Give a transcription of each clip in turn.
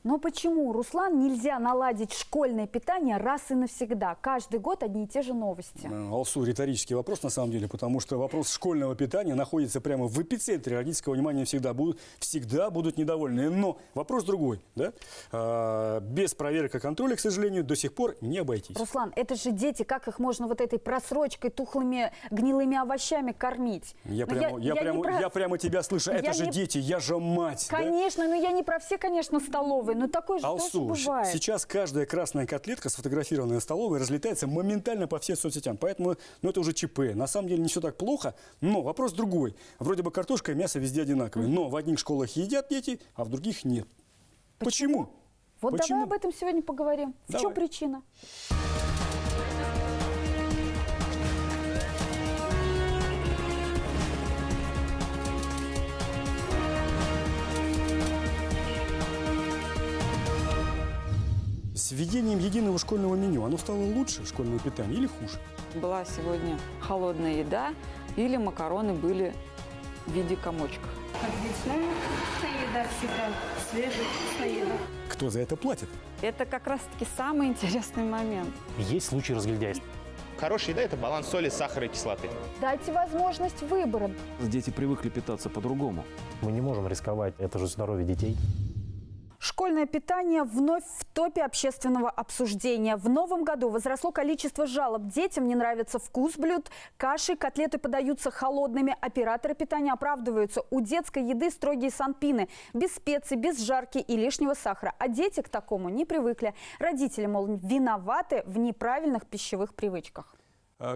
Но почему, Руслан, нельзя наладить школьное питание раз и навсегда? Каждый год одни и те же новости. Алсу, риторический вопрос на самом деле, потому что вопрос школьного питания находится прямо в эпицентре родительского внимания, всегда будут недовольны. Но вопрос другой, да? Без проверки и контроля, к сожалению, до сих пор не обойтись. Руслан, это же дети, как их можно вот этой просрочкой, тухлыми, гнилыми овощами кормить? Я прямо тебя слышу, это же дети, я же мать. Конечно, но я не про все, конечно, столовые. Но такое же Алсу, тоже бывает. Сейчас каждая красная котлетка, сфотографированная в столовой, разлетается моментально по всем соцсетям. Поэтому, это уже ЧП. На самом деле не все так плохо, но вопрос другой. Вроде бы картошка и мясо везде одинаковые, но в одних школах едят дети, а в других нет. Почему? Вот давай об этом сегодня поговорим. В чем причина? С введением единого школьного меню оно стало лучше, школьное питание, или хуже? Была сегодня холодная еда или макароны были в виде комочков. Отличная еда всегда, свежая, вкусная еда. Кто за это платит? Это как раз-таки самый интересный момент. Есть случаи разгильдяйства. Хорошая еда – это баланс соли, сахара и кислоты. Дайте возможность выбора. Дети привыкли питаться по-другому. Мы не можем рисковать, это же здоровье детей. Школьное питание вновь в топе общественного обсуждения. В новом году возросло количество жалоб. Детям не нравится вкус блюд, каши, котлеты подаются холодными. Операторы питания оправдываются. У детской еды строгие санпины. Без специй, без жарки и лишнего сахара. А дети к такому не привыкли. Родители, мол, виноваты в неправильных пищевых привычках.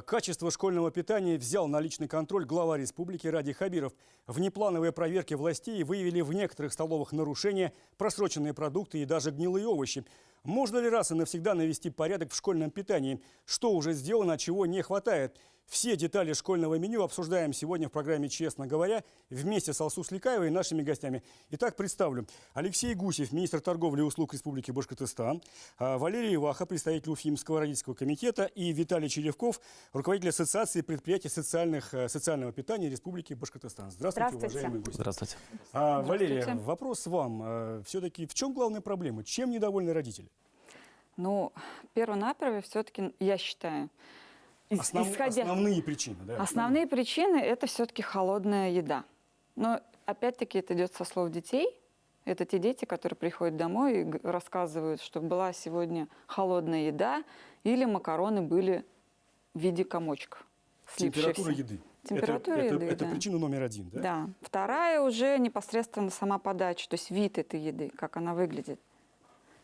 Качество школьного питания взял на личный контроль глава республики Ради Хабиров. Внеплановые проверки властей выявили в некоторых столовых нарушения, просроченные продукты и даже гнилые овощи. Можно ли раз и навсегда навести порядок в школьном питании? Что уже сделано, а чего не хватает? Все детали школьного меню обсуждаем сегодня в программе «Честно говоря» вместе с Алсу Сликаевой и нашими гостями. Итак, представлю. Алексей Гусев, министр торговли и услуг Республики Башкортостан, Валерий Ваха, представитель Уфимского родительского комитета, и Виталий Черевков, руководитель Ассоциации предприятий социального питания Республики Башкортостан. Здравствуйте, уважаемые гости. Здравствуйте. Валерия, вопрос вам. Все-таки в чем главная проблема? Чем недовольны родители? Ну, перво-наперво все-таки, я считаю, основные причины, да? Основные причины – это все-таки холодная еда. Но, опять-таки, это идет со слов детей. Это те дети, которые приходят домой и рассказывают, что была сегодня холодная еда или макароны были в виде комочков. Температура еды. Температура еды, это причина номер один, да? Да. Вторая уже непосредственно сама подача, то есть вид этой еды, как она выглядит.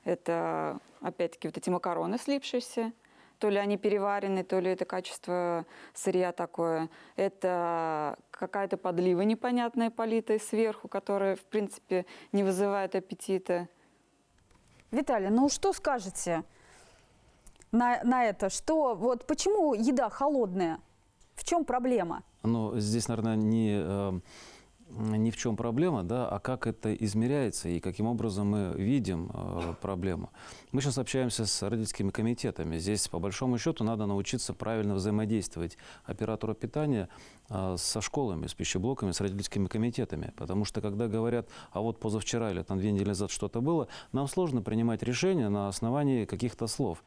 Это, опять-таки, вот эти макароны слипшиеся. То ли они переварены, то ли это качество сырья такое. Это какая-то подлива непонятная, политая сверху, которая, в принципе, не вызывает аппетита. Виталий, ну что скажете на это? Что, вот почему еда холодная? В чем проблема? Ну, здесь, наверное, ни в чем проблема, да, а как это измеряется и каким образом мы видим проблему. Мы сейчас общаемся с родительскими комитетами. Здесь, по большому счету, надо научиться правильно взаимодействовать оператору питания со школами, с пищеблоками, с родительскими комитетами. Потому что, когда говорят, а вот позавчера или там 2 недели назад что-то было, нам сложно принимать решения на основании каких-то слов.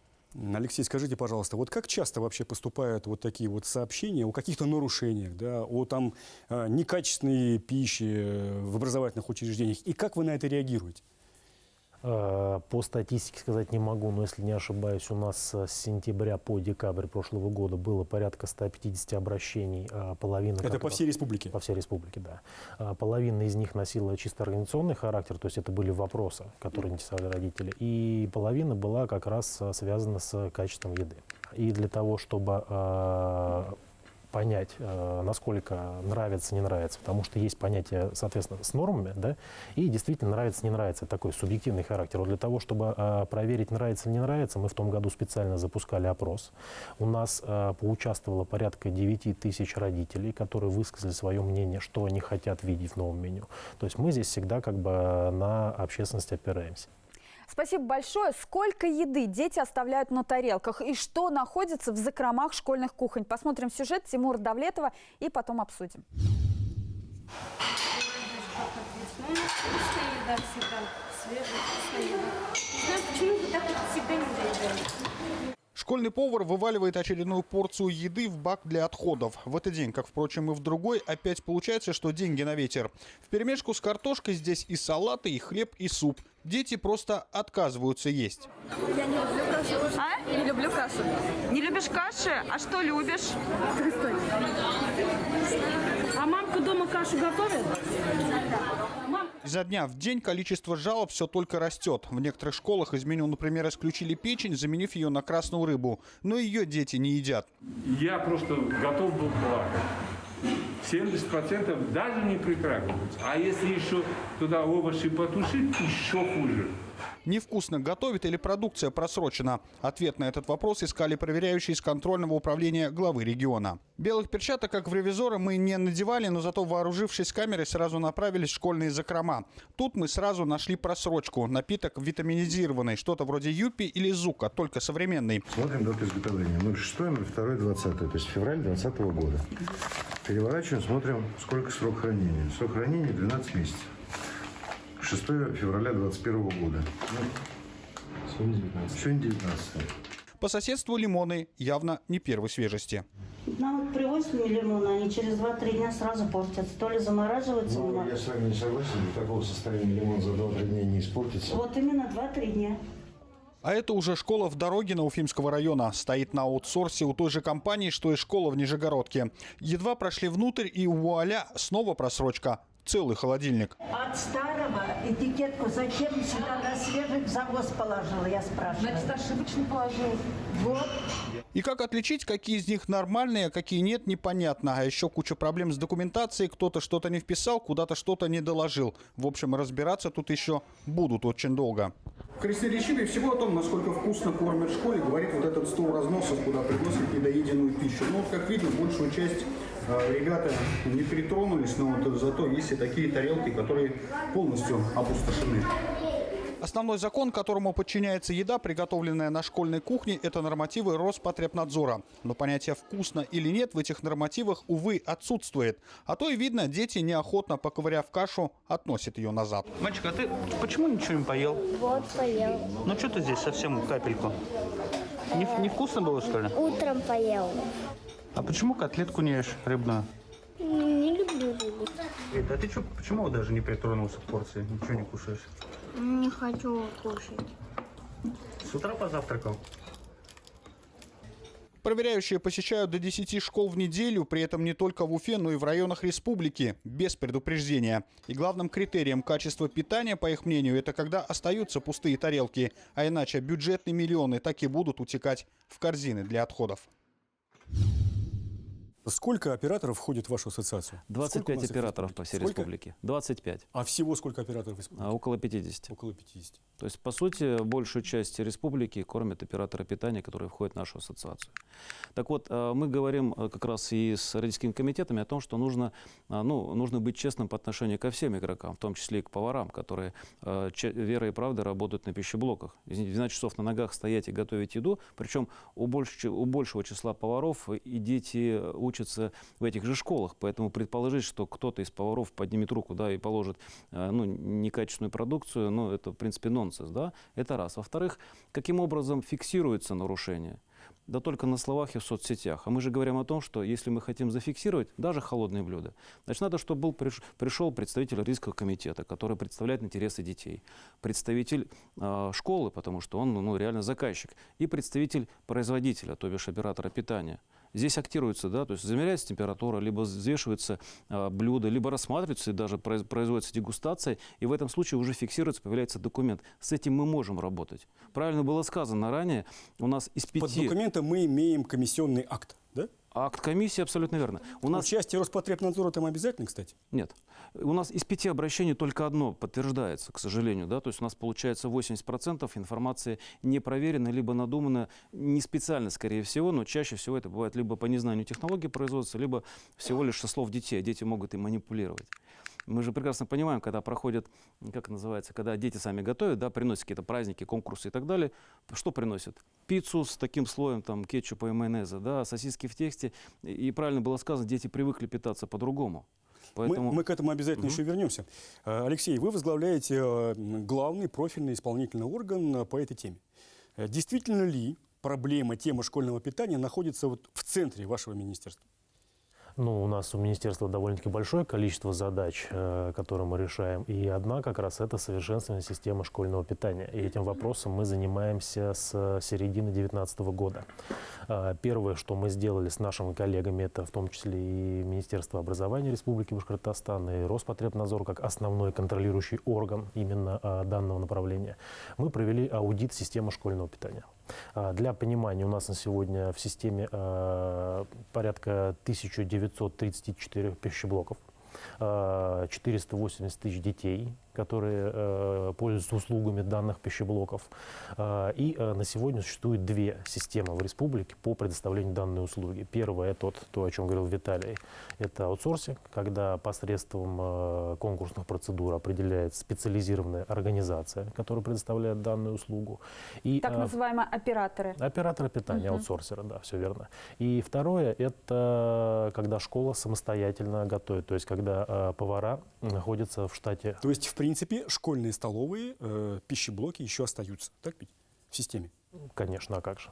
Алексей, скажите, пожалуйста, вот как часто вообще поступают вот такие вот сообщения о каких-то нарушениях, да, о там некачественной пище в образовательных учреждениях, и как вы на это реагируете? По статистике сказать не могу, но если не ошибаюсь, у нас с сентября по декабрь прошлого года было порядка 150 обращений. Половина это по всей республике? По всей республике, да. Половина из них носила чисто организационный характер, то есть это были вопросы, которые интересовали родителей, и половина была как раз связана с качеством еды. И для того, чтобы понять, насколько нравится, не нравится, потому что есть понятие, соответственно, с нормами, да, и действительно нравится, не нравится, такой субъективный характер. Вот для того, чтобы проверить, нравится, не нравится, мы в том году специально запускали опрос. У нас поучаствовало порядка 9 тысяч родителей, которые высказали свое мнение, что они хотят видеть в новом меню. То есть мы здесь всегда как бы на общественность опираемся. Спасибо большое. Сколько еды дети оставляют на тарелках и что находится в закромах школьных кухонь? Посмотрим сюжет Тимура Давлетова и потом обсудим. Вкусная еда всегда, свежая, вкусная еда. так вот всегда нельзя делать. Школьный повар вываливает очередную порцию еды в бак для отходов. В этот день, как, впрочем, и в другой, опять получается, что деньги на ветер. Вперемешку с картошкой здесь и салаты, и хлеб, и суп. Дети просто отказываются есть. Я не люблю кашу. А? Не люблю кашу. Не любишь каши? А что любишь? А мамка дома кашу готовит? Изо дня в день количество жалоб все только растет. В некоторых школах из меню, например, исключили печень, заменив ее на красную рыбу. Но ее дети не едят. Я просто готов был плакать. 70% даже не притрагиваются. А если еще туда овощи потушить, еще хуже. Невкусно готовит или продукция просрочена? Ответ на этот вопрос искали проверяющие из контрольного управления главы региона. Белых перчаток, как в ревизоры, мы не надевали, но зато, вооружившись камерой, сразу направились в школьные закрома. Тут мы сразу нашли просрочку. Напиток витаминизированный, что-то вроде юпи или зука, только современный. Смотрим дату изготовления. 06, 02, 20, то есть февраль 2020 года. Переворачиваем, смотрим, сколько срок хранения. Срок хранения 12 месяцев. 6 февраля 2021 года. Сегодня 19. По соседству лимоны, явно не первой свежести. Нам вот привозят лимоны, они через 2-3 дня сразу портятся. То ли замораживаются. Ну, я с вами не согласен, до такого состояния лимон за 2-3 дня не испортится. Вот именно 2-3 дня. А это уже школа в Дорогино Уфимского района. Стоит на аутсорсе у той же компании, что и школа в Нижегородке. Едва прошли внутрь, и вуаля, снова просрочка. Целый холодильник. От старого этикетку зачем сюда на свежий в завоз положила, я спрашиваю. Значит, ошибочно положил. Вот. И как отличить, какие из них нормальные, а какие нет, непонятно. А еще куча проблем с документацией. Кто-то что-то не вписал, куда-то что-то не доложил. В общем, разбираться тут еще будут очень долго. Красноречивее всего о том, насколько вкусно кормят в школе, говорит вот этот стол разносов, куда приносят недоеденную пищу. Ну, вот, как видно, большую часть ребята не притронулись, но вот зато есть и такие тарелки, которые полностью опустошены. Основной закон, которому подчиняется еда, приготовленная на школьной кухне, это нормативы Роспотребнадзора. Но понятие «вкусно» или «нет» в этих нормативах, увы, отсутствует. А то и видно, дети, неохотно поковыряв кашу, относят ее назад. Мальчик, а ты почему ничего не поел? Вот, поел. Ну что ты здесь совсем капельку? Не вкусно было, что ли? Утром поел. А почему котлетку не ешь рыбную? Не люблю рыбу. А ты что, почему даже не притронулся к порции? Ничего не кушаешь? Не хочу кушать. С утра позавтракал? Проверяющие посещают до 10 школ в неделю, при этом не только в Уфе, но и в районах республики, без предупреждения. И главным критерием качества питания, по их мнению, это когда остаются пустые тарелки, а иначе бюджетные миллионы так и будут утекать в корзины для отходов. Сколько операторов входит в вашу ассоциацию? 25 операторов по всей республике. 25. А всего сколько операторов в республике? Около 50. Около 50. То есть, по сути, большую часть республики кормят операторы питания, которые входят в нашу ассоциацию. Так вот, мы говорим как раз и с родительскими комитетами о том, что нужно быть честным по отношению ко всем игрокам, в том числе и к поварам, которые верой и правдой работают на пищеблоках. 12 часов на ногах стоять и готовить еду, причем у большего числа поваров и дети учатся в этих же школах, поэтому предположить, что кто-то из поваров поднимет руку, да, и положит некачественную продукцию, это, в принципе, нонсенс. Да? Это раз. Во-вторых, каким образом фиксируется нарушение? Да только на словах и в соцсетях. А мы же говорим о том, что если мы хотим зафиксировать даже холодные блюда, значит, надо, чтобы пришел представитель родительского комитета, который представляет интересы детей, представитель школы, потому что он реально заказчик, и представитель производителя, то бишь оператора питания. Здесь актируется, да, то есть замеряется температура, либо взвешивается блюдо, либо рассматривается и даже производится дегустация, и в этом случае уже фиксируется, появляется документ. С этим мы можем работать. Правильно было сказано ранее, у нас из 5... Под документом мы имеем комиссионный акт, да? Акт комиссии, абсолютно верно. Участие Роспотребнадзора там обязательно, кстати? Нет. У нас из 5 обращений только одно подтверждается, к сожалению. Да? То есть у нас получается 80% информации не проверена, либо надумана не специально, скорее всего, но чаще всего это бывает либо по незнанию технологий производства, либо всего лишь со слов детей. Дети могут и манипулировать. Мы же прекрасно понимаем, когда проходят, как называется, когда дети сами готовят, да, приносят какие-то праздники, конкурсы и так далее, что приносят? Пиццу с таким слоем там, кетчупа и майонеза, да, сосиски в тексте. И правильно было сказано, дети привыкли питаться по-другому. Поэтому... Мы к этому обязательно еще вернемся. Алексей, вы возглавляете главный профильный исполнительный орган по этой теме. Действительно ли проблема, тема школьного питания находится вот в центре вашего министерства? Ну, у нас у министерства довольно-таки большое количество задач, которые мы решаем. И одна как раз это совершенствование системы школьного питания. И этим вопросом мы занимаемся с середины 2019 года. Первое, что мы сделали с нашими коллегами, это в том числе и Министерство образования Республики Башкортостан, и Роспотребнадзор как основной контролирующий орган именно данного направления. Мы провели аудит системы школьного питания. Для понимания, у нас на сегодня в системе порядка 1934 пищеблоков, 480 тысяч детей, которые пользуются услугами данных пищеблоков. И на сегодня существует две системы в республике по предоставлению данной услуги. Первая – это то, о чем говорил Виталий, это аутсорсинг, когда посредством конкурсных процедур определяется специализированная организация, которая предоставляет данную услугу. И, так называемые операторы. Операторы питания, аутсорсеры, да, все верно. И второе – это когда школа самостоятельно готовит, то есть когда повара находятся в штате. То есть, в принципе, школьные столовые, пищеблоки еще остаются, так ведь, в системе? Конечно, а как же.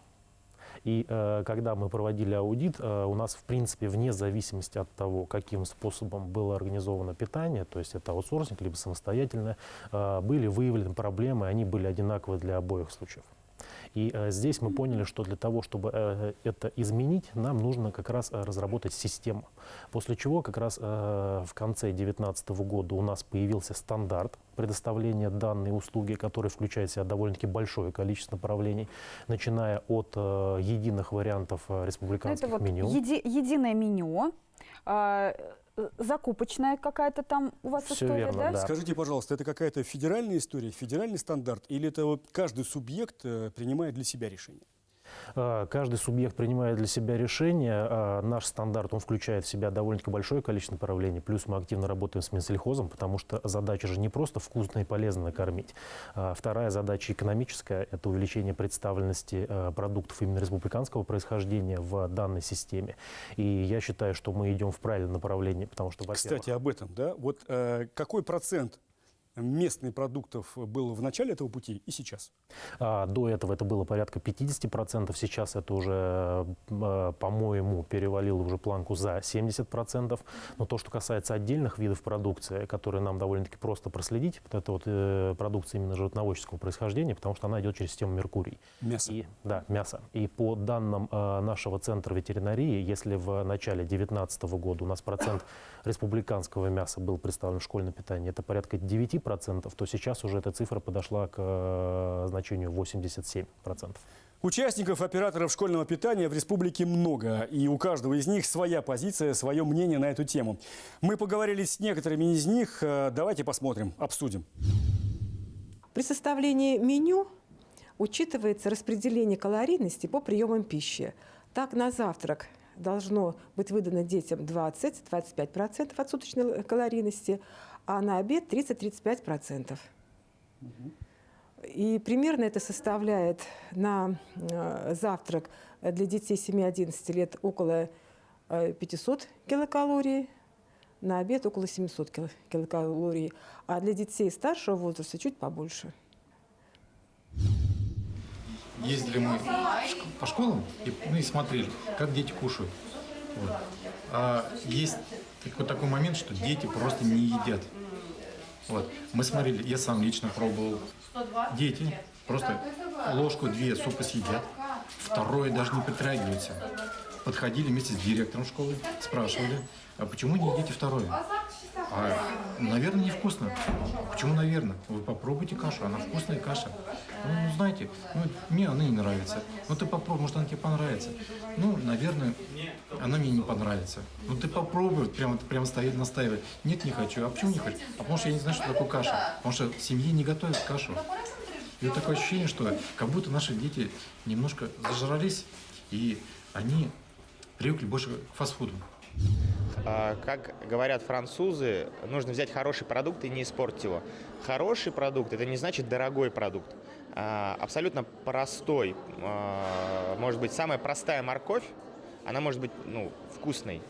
И когда мы проводили аудит, у нас, в принципе, вне зависимости от того, каким способом было организовано питание, то есть это аутсорсинг, либо самостоятельно, были выявлены проблемы, они были одинаковы для обоих случаев. И здесь мы поняли, что для того, чтобы это изменить, нам нужно как раз разработать систему. После чего как раз в конце 2019 года у нас появился стандарт предоставления данной услуги, который включает в себя довольно-таки большое количество направленний, начиная от единых вариантов республиканских это вот меню. Единое меню. Закупочная какая-то там у вас Все история, верно, да? да. Скажите, пожалуйста, это какая-то федеральная история, федеральный стандарт, или это вот каждый субъект принимает для себя решение? Каждый субъект принимает для себя решение. Наш стандарт, он включает в себя довольно-таки большое количество направлений. Плюс мы активно работаем с Минсельхозом, потому что задача же не просто вкусно и полезно накормить. Вторая задача экономическая – это увеличение представленности продуктов именно республиканского происхождения в данной системе. И я считаю, что мы идем в правильном направлении, потому что, во-первых… Кстати, об этом, да? Вот какой процент местных продуктов было в начале этого пути и сейчас? До этого это было порядка 50%, сейчас это уже, по-моему, перевалило уже планку за 70%. Но то, что касается отдельных видов продукции, которые нам довольно-таки просто проследить, вот это вот продукция именно животноводческого происхождения, потому что она идет через систему Меркурий. Мясо. Да, мясо. И по данным нашего центра ветеринарии, если в начале 2019 года у нас процент республиканского мяса был представлен в школьном питании, это порядка 9%, то сейчас уже эта цифра подошла к значению 87%. Участников, операторов школьного питания в республике много, и у каждого из них своя позиция, свое мнение на эту тему. Мы поговорили с некоторыми из них, давайте посмотрим, обсудим. При составлении меню учитывается распределение калорийности по приемам пищи. Так, на завтрак должно быть выдано детям 20-25% от суточной калорийности, а на обед 30-35%. И примерно это составляет на завтрак для детей 7-11 лет около 500 килокалорий, на обед около 700 килокалорий, а для детей старшего возраста чуть побольше. Ездили мы по школам и смотрели, как дети кушают. Вот. А есть такой момент, что дети просто не едят. Вот. Мы смотрели, я сам лично пробовал. Дети просто ложку-две супа съедят, второе даже не притрагиваются. Подходили вместе с директором школы, спрашивали, а почему не едите второе? Наверное, невкусно. Почему, наверное? Вы попробуйте кашу, она вкусная каша. Ну, знаете, мне она не нравится. Ну, ты попробуй, может, она тебе понравится. Ну, наверное, она мне не понравится. Ну, ты попробуй, прямо стоит, настаивает. Нет, не хочу. А почему не хочу? А потому что я не знаю, что такое каша. Потому что в семье не готовят кашу. И вот такое ощущение, что как будто наши дети немножко зажрались, и они привыкли больше к фастфуду. Как говорят французы, нужно взять хороший продукт и не испортить его. Хороший продукт – это не значит дорогой продукт. Абсолютно простой, может быть, самая простая морковь, она может быть вкусной.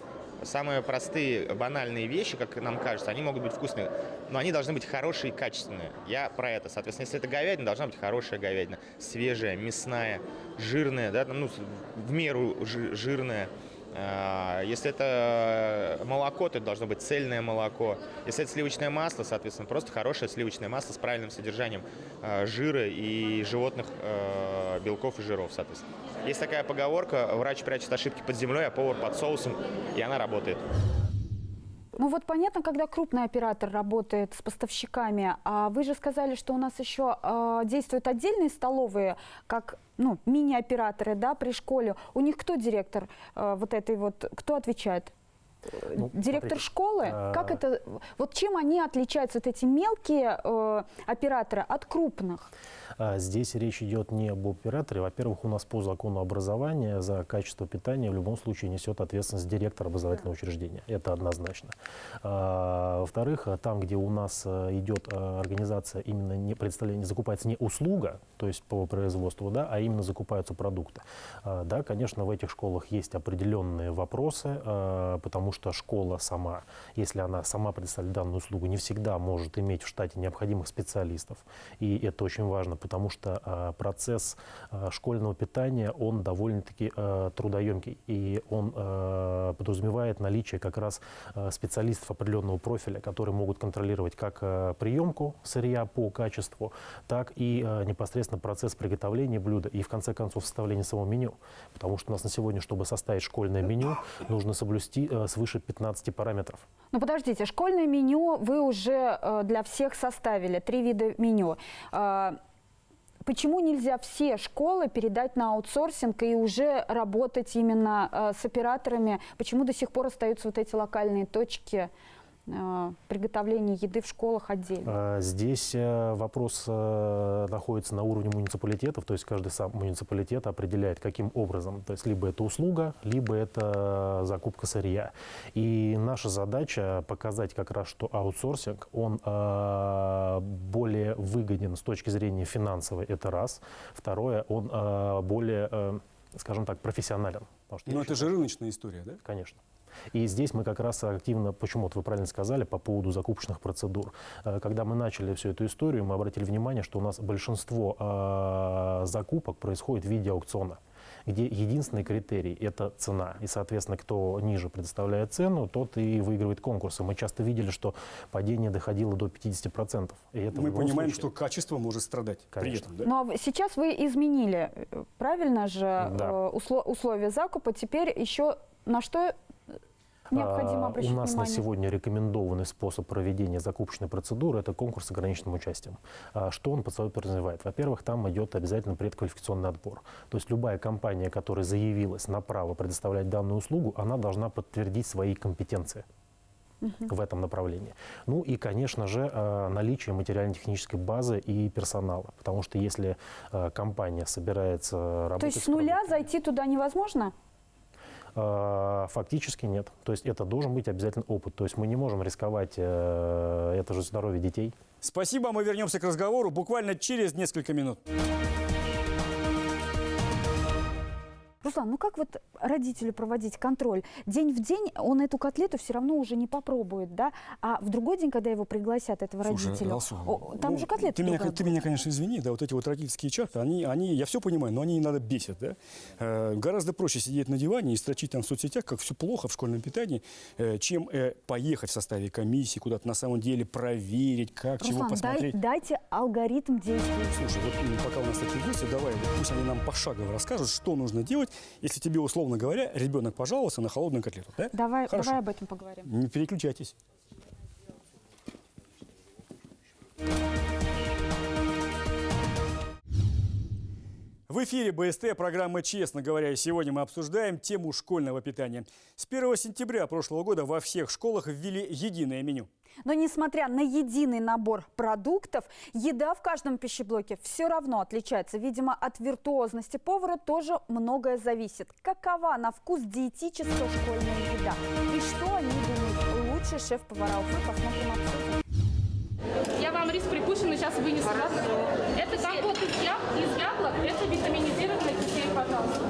самые простые, банальные вещи, как нам кажется, они могут быть вкусные, но они должны быть хорошие и качественные. Я про это. Соответственно, если это говядина, должна быть хорошая говядина, свежая, мясная, жирная, да, ну, в меру жирная. Если это молоко, то это должно быть цельное молоко. Если это сливочное масло, соответственно, просто хорошее сливочное масло с правильным содержанием жира и животных белков и жиров, соответственно. Есть такая поговорка: врач прячет ошибки под землей, а повар под соусом, и она работает. Ну вот понятно, когда крупный оператор работает с поставщиками, а вы же сказали, что у нас еще действуют отдельные столовые, как мини-операторы, да, при школе. У них кто директор вот этой вот, кто отвечает? Директор школы? Как это, вот чем они отличаются, вот эти мелкие операторы, от крупных? Здесь речь идет не об операторе. Во-первых, у нас по закону образования за качество питания в любом случае несет ответственность директор образовательного учреждения. Это однозначно. Во-вторых, там, где у нас идет организация, именно не представление, закупается не услуга, то есть по производству, да, а именно закупаются продукты. Да, конечно, в этих школах есть определенные вопросы, потому что школа сама, если она сама предоставляет данную услугу, не всегда может иметь в штате необходимых специалистов. И это очень важно, потому что процесс школьного питания, он довольно-таки трудоемкий. И он подразумевает наличие как раз специалистов определенного профиля, которые могут контролировать как приемку сырья по качеству, так и непосредственно процесс приготовления блюда и, в конце концов, составления самого меню. Потому что у нас на сегодня, чтобы составить школьное меню, нужно соблюсти свыше 15 параметров. Ну подождите, школьное меню вы уже для всех составили, 3 вида меню. Почему нельзя все школы передать на аутсорсинг и уже работать именно с операторами? Почему до сих пор остаются вот эти локальные точки приготовления еды в школах отдельно? Здесь вопрос находится на уровне муниципалитетов, то есть каждый сам муниципалитет определяет, каким образом. То есть либо это услуга, либо это закупка сырья. И наша задача показать как раз, что аутсорсинг, он более выгоден с точки зрения финансовой, это раз. Второе, он более, скажем так, профессионален. Но это же рыночная история, да? Конечно. И здесь мы как раз активно, почему-то вы правильно сказали, по поводу закупочных процедур. Когда мы начали всю эту историю, мы обратили внимание, что у нас большинство закупок происходит в виде аукциона, где единственный критерий – это цена. И, соответственно, кто ниже предоставляет цену, тот и выигрывает конкурсы. Мы часто видели, что падение доходило до 50%. И это мы понимаем, что качество может страдать. Конечно. При этом, да? Ну а сейчас вы изменили, правильно же, Да. условия закупа. Теперь еще на что необходимо обращать У нас внимание? на сегодня рекомендованный способ проведения закупочной процедуры – это конкурс с ограниченным участием. Что он под собой подразумевает? Во-первых, там идет обязательно предквалификационный отбор. То есть любая компания, которая заявилась на право предоставлять данную услугу, она должна подтвердить свои компетенции в этом направлении. Ну и, конечно же, наличие материально-технической базы и персонала. Потому что если компания собирается работать… То есть с нуля зайти туда невозможно? Фактически нет. То есть это должен быть обязательно опыт. То есть мы не можем рисковать, это же здоровье детей. Спасибо, мы вернемся к разговору буквально через несколько минут. Руслан, ну как вот родителю проводить контроль? День в день он эту котлету все равно уже не попробует, да? А в другой день, когда его пригласят, этого родителя, Алсу, там же котлеты ты меня, конечно, извини, да, вот эти вот родительские чаты, они, я все понимаю, но они иногда бесят, да? Гораздо проще сидеть на диване и строчить там в соцсетях, как все плохо в школьном питании, чем поехать в составе комиссии, куда-то на самом деле проверить, как, Руслан, чего посмотреть. дайте алгоритм действий. Слушай, вот пока у нас такие гости, давай, вот пусть они нам пошагово расскажут, что нужно делать, если тебе, условно говоря, ребенок пожаловался на холодную котлету. Да? Давай Хорошо. об этом поговорим. Не переключайтесь. В эфире БСТ, программа «Честно говоря», и сегодня мы обсуждаем тему школьного питания. С 1 сентября прошлого года во всех школах ввели единое меню. Но несмотря на единый набор продуктов, еда в каждом пищеблоке все равно отличается. Видимо, от виртуозности повара тоже многое зависит. Какова на вкус диетическая школьная еда? И что они думают лучшие шеф-повара Уфы? Посмотрим отсюда. Я вам рис прикушенный сейчас вынесу. Это компот из яблок, это витаминизированный кисель, пожалуйста.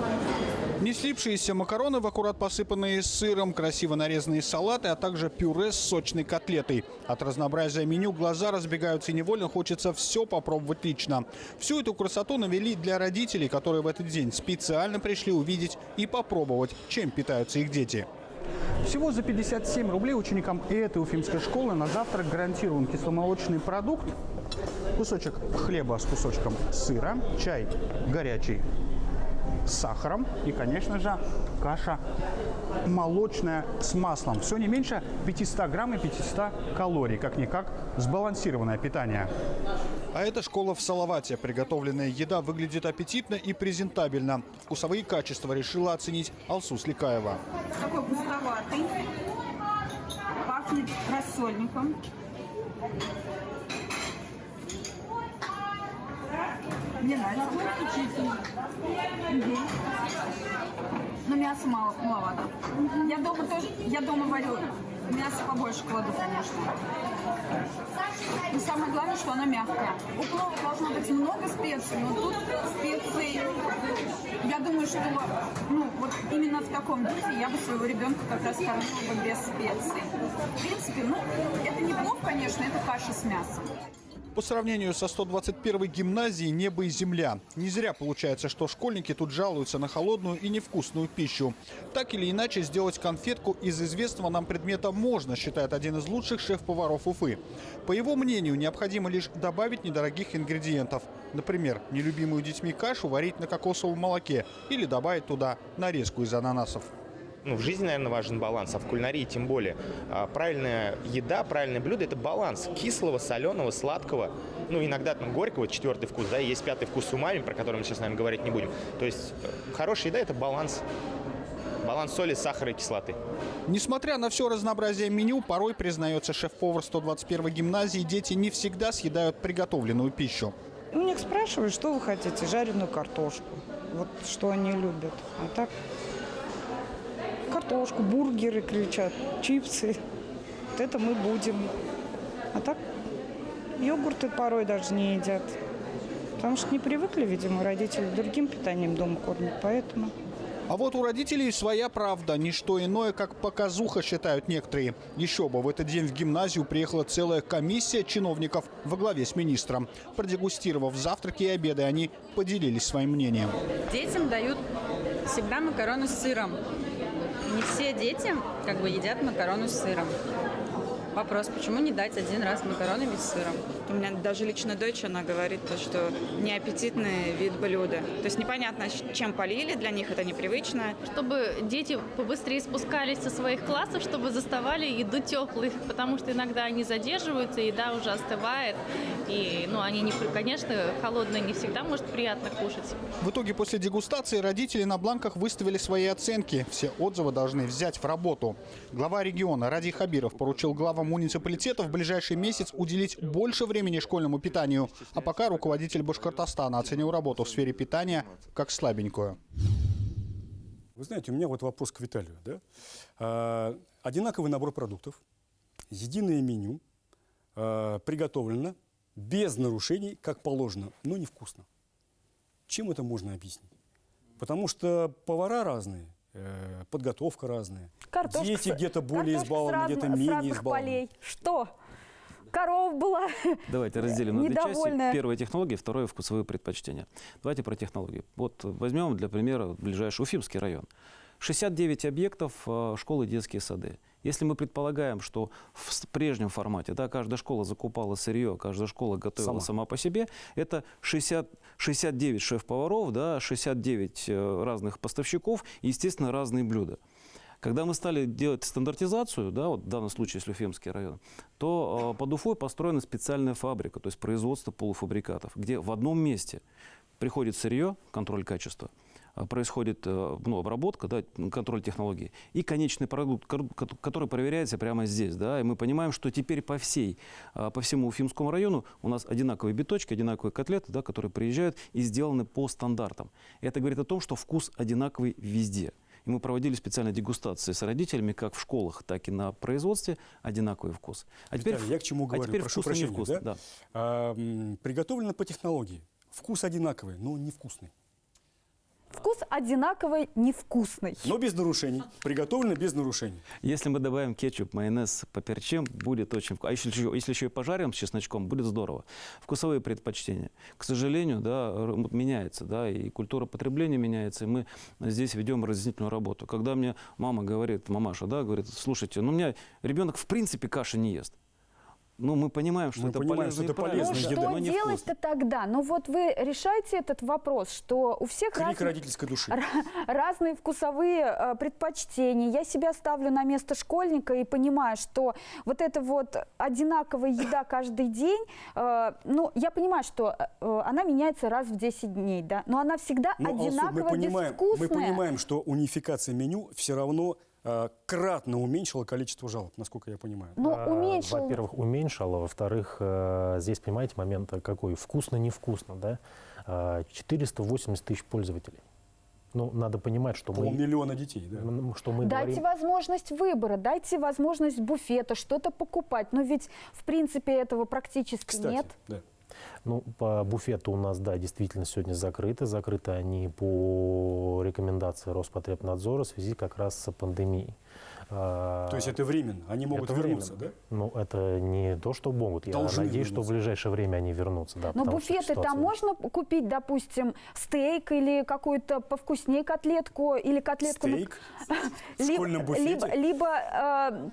Мне слипшиеся макароны, в аккурат посыпанные сыром, красиво нарезанные салаты, а также пюре с сочной котлетой. От разнообразия меню глаза разбегаются и невольно хочется все попробовать лично. Всю эту красоту навели для родителей, которые в этот день специально пришли увидеть и попробовать, чем питаются их дети. Всего за 57 рублей ученикам этой уфимской школы на завтрак гарантирован кисломолочный продукт, кусочек хлеба с кусочком сыра, чай горячий с сахаром и, конечно же, каша молочная с маслом. Все не меньше 500 грамм и 500 калорий. Как-никак сбалансированное питание. А это школа в Салавате. Приготовленная еда выглядит аппетитно и презентабельно. Вкусовые качества решила оценить Алсу Сликаева. Такой густоватый, пахнет рассольником. Мне нравится. Но мяса маловато. Я дома варю. Мясо побольше кладу, конечно. И самое главное, что она мягкая. У плова должно быть много специй, но тут специи. Я думаю, что вот именно в таком духе я бы своего ребенка как раз кормила бы без специй. В принципе, это не плов, конечно, это каша с мясом. По сравнению со 121-й гимназией небо и земля. Не зря получается, что школьники тут жалуются на холодную и невкусную пищу. Так или иначе, сделать конфетку из известного нам предмета можно, считает один из лучших шеф-поваров Уфы. По его мнению, необходимо лишь добавить недорогих ингредиентов. Например, нелюбимую детьми кашу варить на кокосовом молоке или добавить туда нарезку из ананасов. В жизни, наверное, важен баланс, а в кулинарии тем более. Правильная еда, правильное блюдо – это баланс кислого, соленого, сладкого, иногда горького, 4-й вкус, да, и есть 5-й вкус умами, про который мы сейчас, наверное, говорить не будем. То есть хорошая еда – это баланс соли, сахара и кислоты. Несмотря на все разнообразие меню, порой, признается шеф-повар 121-й гимназии, дети не всегда съедают приготовленную пищу. У них спрашивают, что вы хотите, жареную картошку, вот что они любят, а так... Картошку, бургеры кричат, чипсы. Вот это мы будем. А так йогурты порой даже не едят. Потому что не привыкли, видимо, родители другим питанием дома кормят, поэтому... А вот у родителей своя правда. Ничто иное, как показуха, считают некоторые. Еще бы, в этот день в гимназию приехала целая комиссия чиновников во главе с министром. Продегустировав завтраки и обеды, они поделились своим мнением. Детям дают всегда макароны с сыром. Не все дети едят макароны с сыром. Вопрос, почему не дать один раз макароны без сыра? У меня даже лично дочь, она говорит, что неаппетитный вид блюда. То есть непонятно, чем полили, для них это непривычно. Чтобы дети побыстрее спускались со своих классов, чтобы заставали еду теплой, потому что иногда они задерживаются, еда уже остывает. И, они, конечно, холодные не всегда может приятно кушать. В итоге после дегустации родители на бланках выставили свои оценки. Все отзывы должны взять в работу. Глава региона Ради Хабиров поручил главам муниципалитетов в ближайший месяц уделить больше времени школьному питанию. А пока руководитель Башкортостана оценил работу в сфере питания как слабенькую. Вы знаете, у меня вопрос к Виталию. Да? Одинаковый набор продуктов, единое меню, приготовлено без нарушений, как положено, но невкусно. Чем это можно объяснить? Потому что повара разные. Подготовка разная. Дети где-то более избалованы, где-то менее избалованы. Что? Корова была Давайте разделим на две части. недовольная. Первая технология, второе вкусовые предпочтения. Давайте про технологии. Вот возьмем для примера ближайший Уфимский район. 69 объектов, школы, детские сады. Если мы предполагаем, что в прежнем формате каждая школа закупала сырье, каждая школа готовила сама по себе, это 69 шеф-поваров, 69 разных поставщиков и, естественно, разные блюда. Когда мы стали делать стандартизацию, в данном случае, если Уфимский район, то под Уфой построена специальная фабрика, то есть производство полуфабрикатов, где в одном месте приходит сырье, контроль качества, происходит обработка, контроль технологий, и конечный продукт, который проверяется прямо здесь. И мы понимаем, что теперь по всему Уфимскому району у нас одинаковые биточки, одинаковые котлеты, которые приезжают и сделаны по стандартам. И это говорит о том, что вкус одинаковый везде. И мы проводили специальные дегустации с родителями, как в школах, так и на производстве, одинаковый вкус. Виталий, я к чему говорю? Теперь Прошу вкусно, прощения, невкусно. Да? Приготовлено по технологии. Вкус одинаковый, но невкусный. вкус одинаково невкусный. Но без нарушений. Приготовлено без нарушений. Если мы добавим кетчуп, майонез, поперчим, будет очень вкусно. А если еще и пожарим с чесночком, будет здорово. Вкусовые предпочтения. К сожалению, да, меняется, да, и культура потребления меняется, и мы здесь ведем разъяснительную работу. Когда мне мама говорит, мамаша, да, говорит, слушайте, ну у меня ребенок в принципе каши не ест. Ну, мы понимаем, что Мы это понимаем, полезно что и это правильно, полезная Ну еда. что но делать-то тогда? Ну вот вы решаете этот вопрос, что у всех Крик родительской души. разные вкусовые предпочтения. Я себя ставлю на место школьника и понимаю, что вот эта вот одинаковая еда каждый день, ну, я понимаю, что она меняется раз в 10 дней, да, но она всегда Ну, Алсу, одинаково безвкусная. мы понимаем, что унификация меню все равно кратно уменьшила количество жалоб, насколько я понимаю. Ну, уменьшил. Во-первых, уменьшало. Во-вторых, здесь, понимаете, момент какой? Вкусно-невкусно, да? 480 тысяч пользователей. Ну, надо понимать, что мы... 500 000 детей, да. Что мы Дайте говорим... возможность выбора, дайте возможность буфета, что-то покупать. Но ведь, в принципе, этого практически Кстати, нет. да. Ну, по буфету у нас, да, действительно сегодня закрыты. Закрыты они по рекомендации Роспотребнадзора в связи как раз с пандемией. То есть это временно, они могут Это вернуться, временно. да? Ну, это не то, что могут. Я Должны надеюсь, что в вернуться. ближайшее время они вернутся. Да, Но потому что буфеты там ситуация- можно купить, допустим, стейк или какую-то повкуснее котлетку, или котлетку... Стейк в школьном буфете? Либо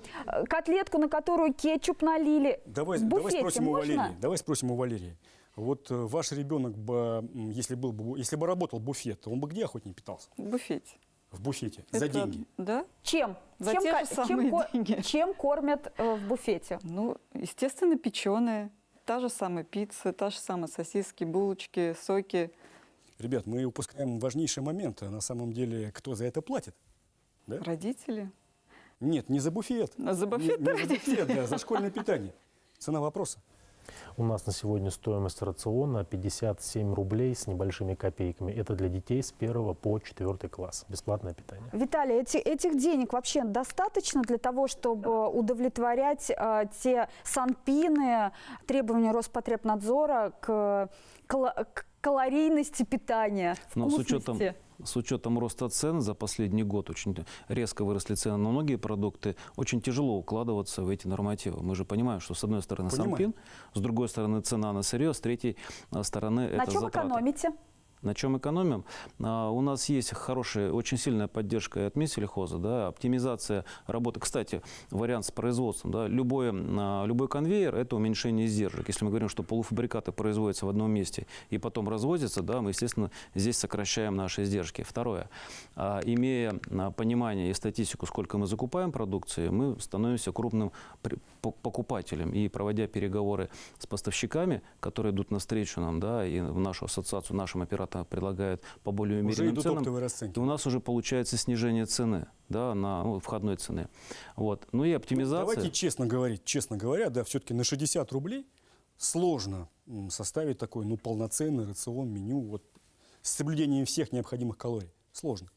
котлетку, на которую кетчуп налили. Давай в буфете спросим у можно? Валерии. Давай спросим у Валерии. Вот ваш ребенок бы, если бы работал буфет, он бы где охотнее питался? В буфете. В буфете. За Это- деньги. Да. Чем? За чем, те же самые деньги. чем кормят в буфете? Ну, естественно, печеные. Та же самая пицца, та же самая сосиски, булочки, соки. Ребят, мы упускаем важнейший момент. На самом деле, кто за это платит? Да? Родители. Нет, не за буфет. А за буфет Не за родители. буфет, да, за школьное питание. Цена вопроса. У нас на сегодня стоимость рациона 57 рублей с небольшими копейками. Это для детей с 1 по 4 класс. Бесплатное питание. Виталий, этих денег вообще достаточно для того, чтобы удовлетворять те санпины, требования Роспотребнадзора к калорийности питания, Но вкусности? с учетом роста цен за последний год, очень резко выросли цены на многие продукты, очень тяжело укладываться в эти нормативы. Мы же понимаем, что с одной стороны санпин, с другой стороны цена на сырье, с третьей стороны На это чем затраты. экономите? На чем экономим? У нас есть хорошая, очень сильная поддержка и от Минсельхоза, да, оптимизация работы. Кстати, вариант с производством. Да, любой конвейер – это уменьшение издержек. Если мы говорим, что полуфабрикаты производятся в одном месте и потом развозятся, да, мы, естественно, здесь сокращаем наши издержки. Второе. Имея понимание и статистику, сколько мы закупаем продукции, мы становимся крупным покупателем. И проводя переговоры с поставщиками, которые идут навстречу нам, да, и в нашу ассоциацию, нашим операторам предлагают по более умеренным идут ценам. оптовые расценки. И у нас уже получается снижение цены, да, на входной цены. Вот. Ну и оптимизация. Давайте честно говоря, да, все-таки на 60 рублей сложно составить такой, полноценный рацион, меню, вот, с соблюдением всех необходимых калорий. Сложно.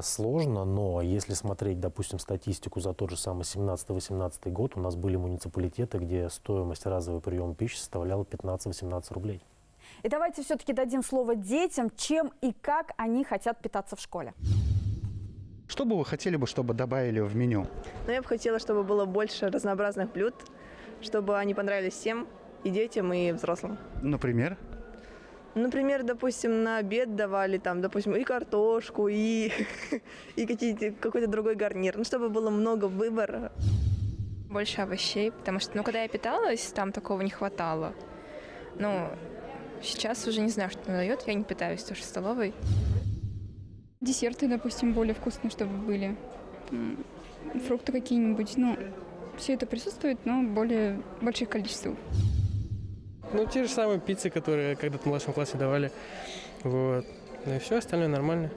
Сложно, но если смотреть, допустим, статистику за тот же самый 17-18 год, у нас были муниципалитеты, где стоимость разового приема пищи составляла 15-18 рублей. И давайте все-таки дадим слово детям, чем и как они хотят питаться в школе. Что бы вы хотели бы, чтобы добавили в меню? Но я бы хотела, чтобы было больше разнообразных блюд, чтобы они понравились всем, и детям, и взрослым. Например? Например, допустим, на обед давали там, допустим, и картошку, и какой-то другой гарнир. Ну, чтобы было много выбора. Больше овощей, потому что, когда я питалась, там такого не хватало. Сейчас уже не знаю, что там дает, я не питаюсь тоже в столовой. Десерты, допустим, более вкусные, чтобы были. Фрукты какие-нибудь, все это присутствует, но более больших количествах. Те же самые пиццы, которые когда-то в младшем классе давали. Вот. Ну и все остальное нормально.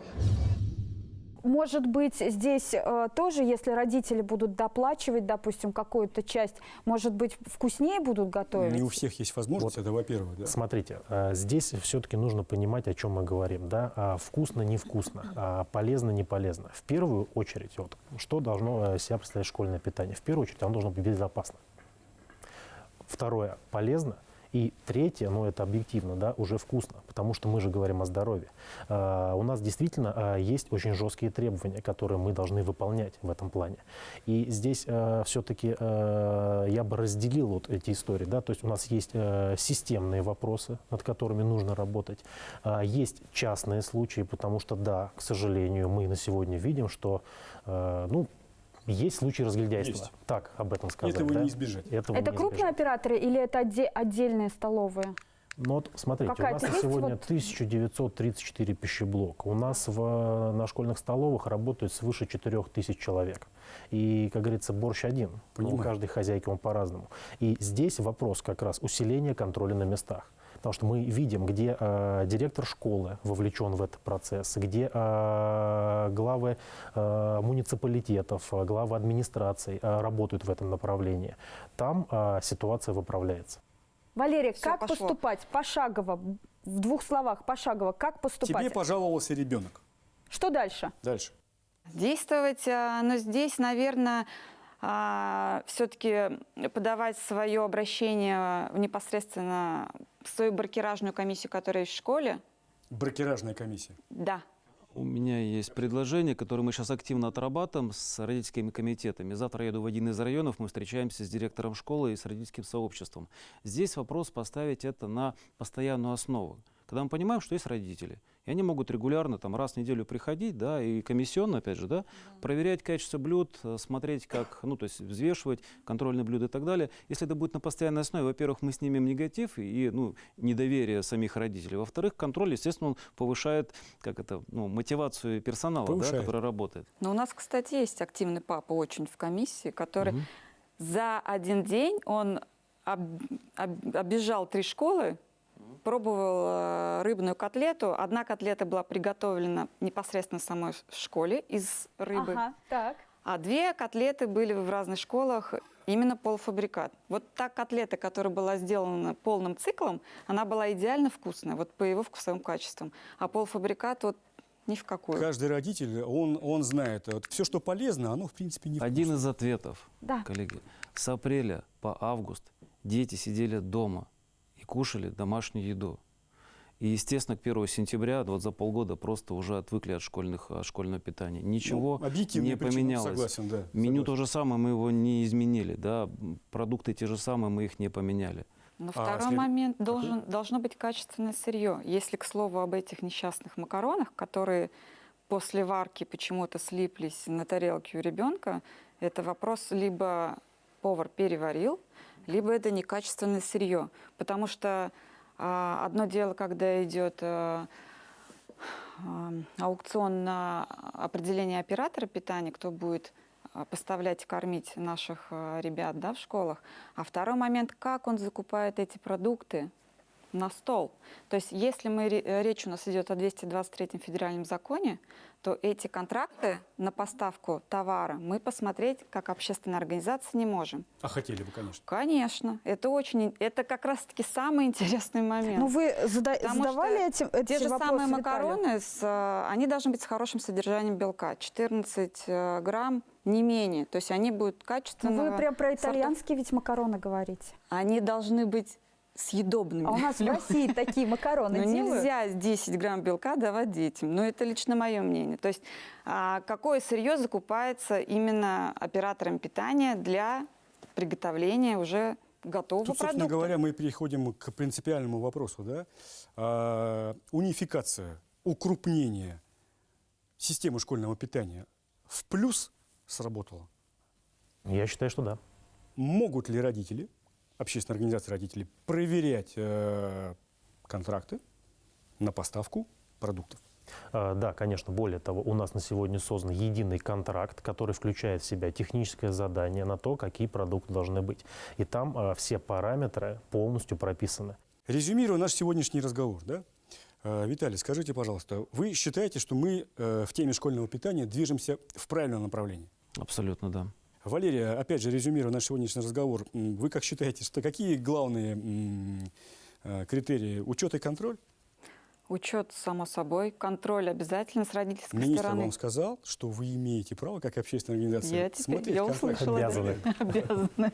Может быть, здесь тоже, если родители будут доплачивать, допустим, какую-то часть, может быть, вкуснее будут готовить? Не у всех есть возможность, это во-первых. Да. Смотрите, здесь все-таки нужно понимать, о чем мы говорим. Да? Вкусно-невкусно, полезно-не полезно. В первую очередь, что должно себя представлять школьное питание? В первую очередь, оно должно быть безопасно. Второе, полезно. И третье, ну это объективно, да, уже вкусно, потому что мы же говорим о здоровье. У нас действительно есть очень жесткие требования, которые мы должны выполнять в этом плане. И здесь все-таки я бы разделил вот эти истории, да, то есть у нас есть системные вопросы, над которыми нужно работать, есть частные случаи, потому что, да, к сожалению, мы на сегодня видим, что, ну, есть случаи разгильдяйства. Есть. Так, об этом сказать. Этого да? не избежать. Этого Это не крупные избежать. операторы или это отдельные столовые? Ну вот смотрите, у Какая-то нас на есть сегодня вот- 1934 пищеблока. У нас на школьных столовых работает свыше 4000 человек. И, как говорится, борщ один. Но у Понимаю. каждой хозяйки он по-разному. И здесь вопрос как раз усиления контроля на местах. Потому что мы видим, где директор школы вовлечен в этот процесс, где главы муниципалитетов, главы администраций работают в этом направлении. Там ситуация выправляется. Валерия, Всё, как пошло. поступать? Пошагово, в двух словах, пошагово, как поступать? Тебе пожаловался ребенок. Что дальше? Дальше. Действовать, но здесь, наверное, все-таки подавать свое обращение непосредственно в свою бракеражную комиссию, которая есть в школе. Бракеражная комиссия. Да. У меня есть предложение, которое мы сейчас активно отрабатываем с родительскими комитетами. Завтра я еду в один из районов, мы встречаемся с директором школы и с родительским сообществом. Здесь вопрос поставить это на постоянную основу. Когда мы понимаем, что есть родители, и они могут регулярно, там, раз в неделю приходить, да, и комиссионно, опять же, да, проверять качество блюд, смотреть, как, ну, то есть взвешивать контрольные блюда и так далее. Если это будет на постоянной основе, во-первых, мы снимем негатив и, ну, недоверие самих родителей. Во-вторых, контроль, естественно, он повышает, как это, ну, мотивацию персонала, да, который работает. Но у нас, кстати, есть активный папа очень в комиссии, который за один день он оббежал 3 школы, пробовал рыбную котлету. Одна котлета была приготовлена непосредственно в самой школе из рыбы. Ага, так. А 2 котлеты были в разных школах именно полуфабрикат. Вот та котлета, которая была сделана полным циклом, она была идеально вкусная, вот по его вкусовым качествам. А полуфабрикат вот ни в какую. Каждый родитель, он знает, вот все, что полезно, оно, в принципе, не вкусно. Один из ответов, Да. коллеги. С апреля по август дети сидели дома и кушали домашнюю еду. И, естественно, к 1 сентября, вот за полгода, просто уже отвыкли от школьного питания. Ничего объективные не причины, поменялось. согласен, да, Меню согласен. то же самое, мы его не изменили. Да? Продукты те же самые, мы их не поменяли. Но второй момент, должно быть качественное сырье. Если, к слову, об этих несчастных макаронах, которые после варки почему-то слиплись на тарелке у ребенка, это вопрос либо повар переварил, либо это некачественное сырье. Потому что одно дело, когда идет аукцион на определение оператора питания, кто будет поставлять и кормить наших ребят, да, в школах. А второй момент, как он закупает эти продукты на стол. То есть если речь у нас идет о 223-м федеральном законе, то эти контракты на поставку товара мы посмотреть как общественная организация не можем. А хотели бы, конечно. Конечно. Это как раз-таки самый интересный момент. Ну вы Потому задавали что эти те же вопросы самые Виталию? макароны, они должны быть с хорошим содержанием белка. 14 грамм, не менее. То есть они будут Ну, качественного вы прям про сорта. итальянские ведь макароны говорите. Они должны быть съедобными. А у нас в России такие макароны Но делают? нельзя 10 грамм белка давать детям. Но это лично мое мнение. То есть какое сырье закупается именно оператором питания для приготовления уже готового Тут, собственно продукта? говоря, мы переходим к принципиальному вопросу. Да? Унификация, укрупнение системы школьного питания в плюс сработала? Я считаю, что да. Могут ли родители, общественные организации родителей, проверять контракты на поставку продуктов? Да, конечно. Более того, у нас на сегодня создан единый контракт, который включает в себя техническое задание на то, какие продукты должны быть. И там все параметры полностью прописаны. Резюмируя наш сегодняшний разговор, да? Виталий, скажите, пожалуйста, вы считаете, что мы в теме школьного питания движемся в правильном направлении? Абсолютно, да. Валерия, опять же, резюмируя наш сегодняшний разговор, вы как считаете, что какие главные критерии? Учет и контроль? Учет, само собой, контроль обязательно с родительской Министр стороны. вам сказал, что вы имеете право, как общественная организация, смотреть Я контракт? услышала. Обязаны. Обязаны.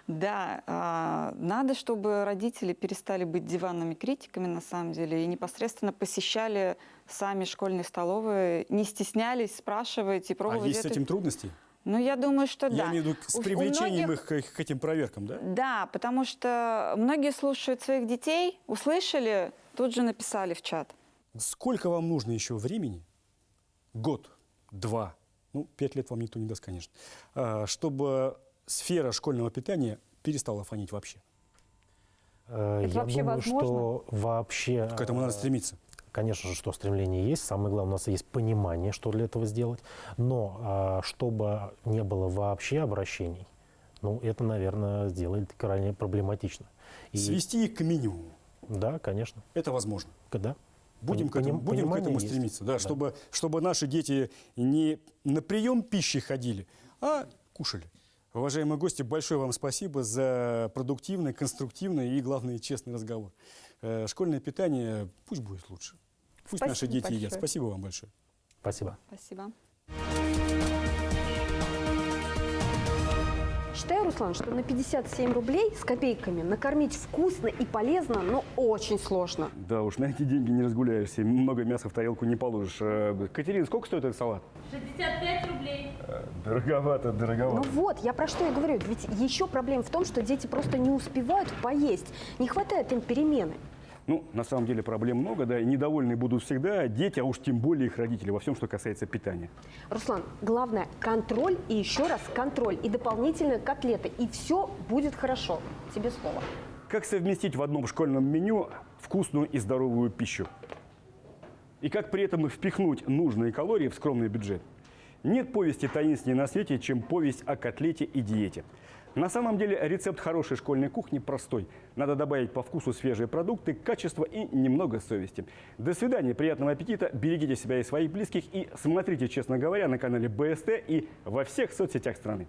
Да, надо, чтобы родители перестали быть диванными критиками, на самом деле, и непосредственно посещали сами школьные столовые, не стеснялись спрашивать и пробовать. А есть с этим трудности? Ну, я думаю, что да. Я имею в виду с привлечением их к этим проверкам, да? Да, потому что многие слушают своих детей, услышали, тут же написали в чат. Сколько вам нужно еще времени? Год, 2, 5 лет вам никто не даст, конечно, чтобы сфера школьного питания перестала фонить вообще? Это Я вообще думаю, возможно? что вообще... К этому надо стремиться. Конечно же, что стремление есть. Самое главное, у нас есть понимание, что для этого сделать. Но чтобы не было вообще обращений, это, наверное, сделает крайне проблематично. Свести их к минимуму. Да, конечно. Это возможно. Да. Будем к этому стремиться, да, да. Чтобы наши дети не на прием пищи ходили, а кушали. Уважаемые гости, большое вам спасибо за продуктивный, конструктивный и, главное, честный разговор. Школьное питание пусть будет лучше. Пусть Спасибо наши дети едят. большое. Спасибо вам большое. Спасибо. Спасибо. Считаю, Руслан, что на 57 рублей с копейками накормить вкусно и полезно, очень сложно. Да уж, на эти деньги не разгуляешься, много мяса в тарелку не положишь. Катерина, сколько стоит этот салат? 65 рублей. Дороговато, дороговато. Я про что и говорю. Ведь еще проблема в том, что дети просто не успевают поесть. Не хватает им перемены. На самом деле проблем много, да, и недовольны будут всегда дети, а уж тем более их родители во всем, что касается питания. Руслан, главное контроль и еще раз контроль. И дополнительные котлеты. И все будет хорошо. Тебе слово. Как совместить в одном школьном меню вкусную и здоровую пищу? И как при этом впихнуть нужные калории в скромный бюджет? Нет повести таинственнее на свете, чем повесть о котлете и диете. На самом деле рецепт хорошей школьной кухни простой. Надо добавить по вкусу свежие продукты, качество и немного совести. До свидания, приятного аппетита, берегите себя и своих близких и смотрите, честно говоря, на канале БСТ и во всех соцсетях страны.